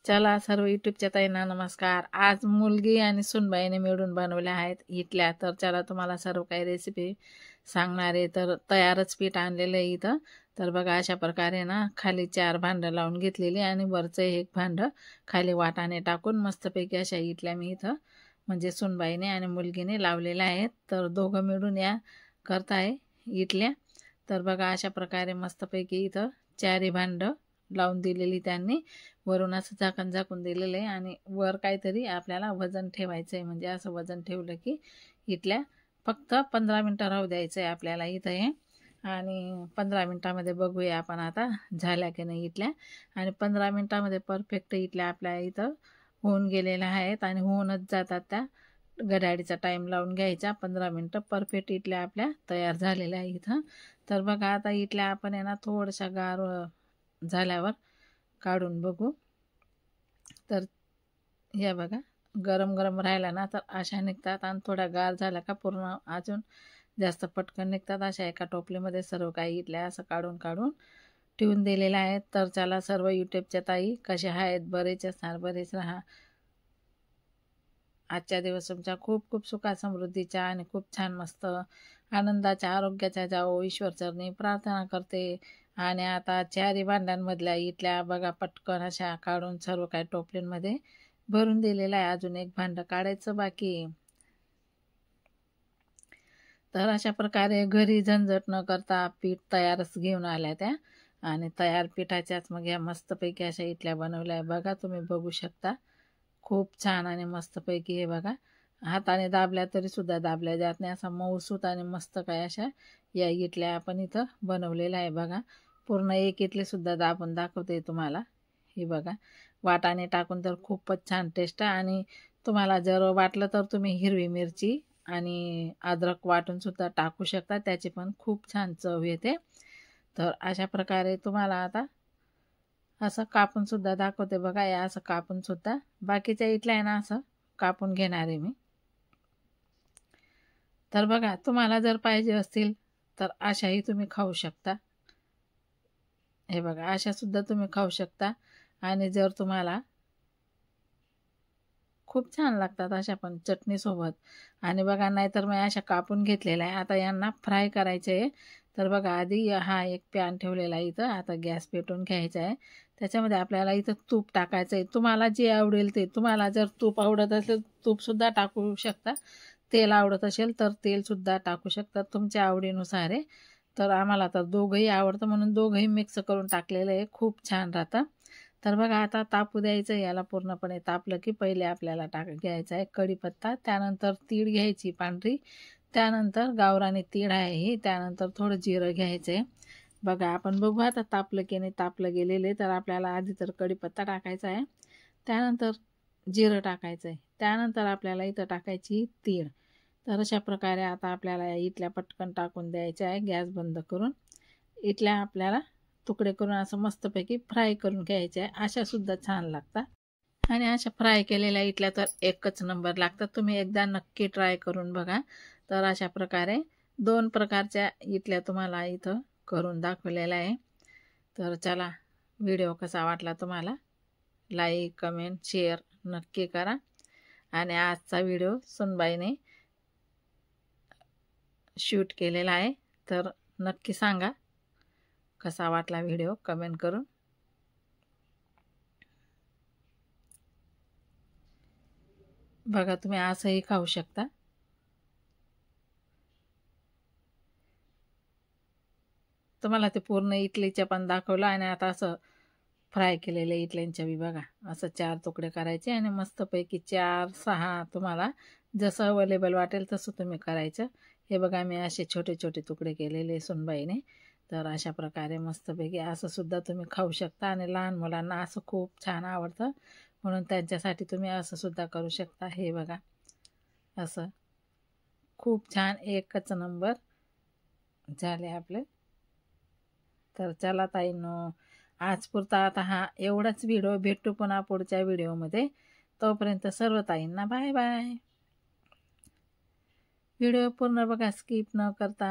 चला सर्व यूट्यूबच्या ताईंना नमस्कार। आज मुलगी आणि सुनबाईने मिळून बनवल्या आहेत इडल्या। तर चला तुम्हाला सर्व काही रेसिपी सांगणार आहे। तर तयारच पीठ आणलेलं आहे इथं। तर बघा अशा प्रकारे ना खाली 4 भांडं लावून घेतलेली आणि वरचं एक भांडं खाली वाटाणे टाकून मस्तपैकी अशा इडल्या मी इथं म्हणजे सुनबाईने आणि मुलगीने लावलेल्या आहेत। तर दोघं मिळून या करताय इडल्या। तर बघा अशा प्रकारे मस्तपैकी इथं 4 भांडं लावून दिलेली त्यांनी, वरून असं झाकण झाकून दिलेलं आहे आणि वर काहीतरी आपल्याला वजन ठेवायचं आहे। म्हणजे असं वजन ठेवलं की इडल्या फक्त 15 मिनटं राहू द्यायचं आहे आपल्याला इथं हे। आणि 15 मिनटामध्ये बघूया आपण आता झाल्या की नाही इडल्या। आणि 15 मिनटामध्ये परफेक्ट इडल्या आपल्या इथं होऊन गेलेल्या आहेत आणि होऊनच जातात त्या। घड्याळीचा टाईम लावून घ्यायचा, 15 मिनटं परफेक्ट इडल्या आपल्या तयार झालेल्या आहे इथं। तर बघा आता इडल्या आपण आहे ना थोड्याशा गार झाल्यावर काढून बघू। तर हे बघा गरम गरम राहिला ना तर अशा निघतात आणि थोड्या गार झाल्या का पूर्ण अजून जास्त पटकन निघतात। अशा एका टोपलीमध्ये सर्व काही इडल्या असं काढून काढून ठेवून दिलेल्या आहेत। तर चला सर्व यूट्यूबच्या ताई कशा आहेत, बरेच असणार, बरेच राहा। आजच्या दिवस तुमच्या खूप खूप सुखा समृद्धीच्या आणि खूप छान मस्त आनंदाच्या आरोग्याच्या जावो ईश्वर चरणी प्रार्थना करते। आणि आता 4 भांड्यांमधल्या इडल्या बघा पटकन अशा काढून सर्व काही टोपलींमध्ये भरून दिलेलं आहे। अजून एक भांडं काढायचं बाकी। तर अशा प्रकारे घरी झंझट न करता पीठ तयारच घेऊन आल्या त्या आणि तयार पिठाच्याच मग या मस्तपैकी अशा इडल्या बनवल्या बघा, तुम्ही बघू शकता। खूप छान आणि मस्तपैकी हे बघा हाताने दाबल्या तरी सुद्धा दाबल्या जात नाही, असा मऊसूत आणि मस्त काय अशा या इडल्या आपण इथं बनवलेल्या आहे बघा। पूर्ण एक इडली सुद्धा दाबून दाखवते तुम्हाला। हे बघा वाटाणे टाकून तर खूपच छान टेस्ट। आणि तुम्हाला जर वाटलं तर तुम्ही हिरवी मिरची आणि अद्रक वाटून सुद्धा टाकू शकता, त्याची पण खूप छान चव येते। तर अशा प्रकारे तुम्हाला आता असं कापून सुद्धा दाखवते बघा, या असं कापून सुद्धा बाकीच्या इडल्या आहे ना असं कापून घेणार आहे मी। तर बघा तुम्हाला जर पाहिजे असतील तर अशाही तुम्ही खाऊ शकता। हे बघा अशा सुद्धा तुम्ही खाऊ शकता आणि जर तुम्हाला खूप छान लागतात अशा पण चटणी सोबत। आणि बघा नाहीतर मी अशा कापून घेतलेल्या आहे, आता यांना फ्राय करायचे आहे। तर बघा आधी हा एक पॅन ठेवलेला आहे इथं, आता गॅस पेटवून घ्यायचा आहे। त्याच्यामध्ये आपल्याला इथं तूप टाकायचं आहे, तुम्हाला जे आवडेल ते। तुम्हाला जर तूप आवडत असेल तूपसुद्धा टाकू शकता, तेल आवडत असेल तर तेलसुद्धा टाकू शकता, तुमच्या आवडीनुसार आहे। तर आम्हाला तर दोघंही आवडतं म्हणून दोघंही मिक्स करून टाकलेलं आहे, खूप छान राहतं। तर बघा आता तापू द्यायचं याला, पूर्णपणे तापलं की पहिले आपल्याला घ्यायचा आहे कढीपत्ता, त्यानंतर तीळ घ्यायची पांढरी, त्यानंतर गावरानी तीळ आहे ही, त्यानंतर थोडं जिरं घ्यायचं आहे। बघा आपण बघू आता तापलं की नाही, तापलं गेलेले। तर आपल्याला आधी तर कढीपत्ता टाकायचा आहे, त्यानंतर जिरं टाकायचं आहे, त्यानंतर आपल्याला इथं टाकायची तीळ। तर अशा प्रकारे आता आपल्याला या इडल्या पटकन टाकून द्यायच्या आहे गॅस बंद करून। इडल्या आपल्याला तुकडे करून असं मस्तपैकी फ्राय करून घ्यायचे आहे, अशा सुद्धा छान लागतात। आणि अशा फ्राय केलेल्या इडल्या तर एकच नंबर लागतात, तुम्ही एकदा नक्की ट्राय करून बघा। तर अशा प्रकारे 2 प्रकारच्या इडल्या तुम्हाला इथं करून दाखवलेल्या आहे। तर चला व्हिडिओ कसा वाटला तुम्हाला, लाईक कमेंट शेअर नक्की करा। आणि आजचा व्हिडिओ सुनबाईने शूट केलेला आहे, तर नक्की सांगा कसा वाटला व्हिडिओ कमेंट करून। बघा तुम्ही असंही खाऊ शकता। तुम्हाला ते पूर्ण इडलीच्या पण दाखवलं आणि आता असं फ्राय केलेल्या इडल्यांच्या बी बघा असं 4 तुकडे करायचे आणि मस्तपैकी 4-6 तुम्हाला जसं अवेलेबल वाटेल तसं तुम्ही करायचं। हे बघा मी असे छोटे छोटे तुकडे केलेले सुनबाईने। तर अशा प्रकारे मस्तपैकी असं सुद्धा तुम्ही खाऊ शकता आणि लहान मुलांना असं खूप छान आवडतं म्हणून त्यांच्यासाठी तुम्ही असं सुद्धा करू शकता। हे बघा असं खूप छान एकच नंबर झाले आपले। तर चला ताईंनो आज पुरता आता हा एवढाच व्हिडिओ, भेटू पुन्हा पुढच्या व्हिडिओमध्ये। तोपर्यंत सर्व ताईंना बाय बाय। व्हिडिओ पूर्ण बघा, स्किप न करता।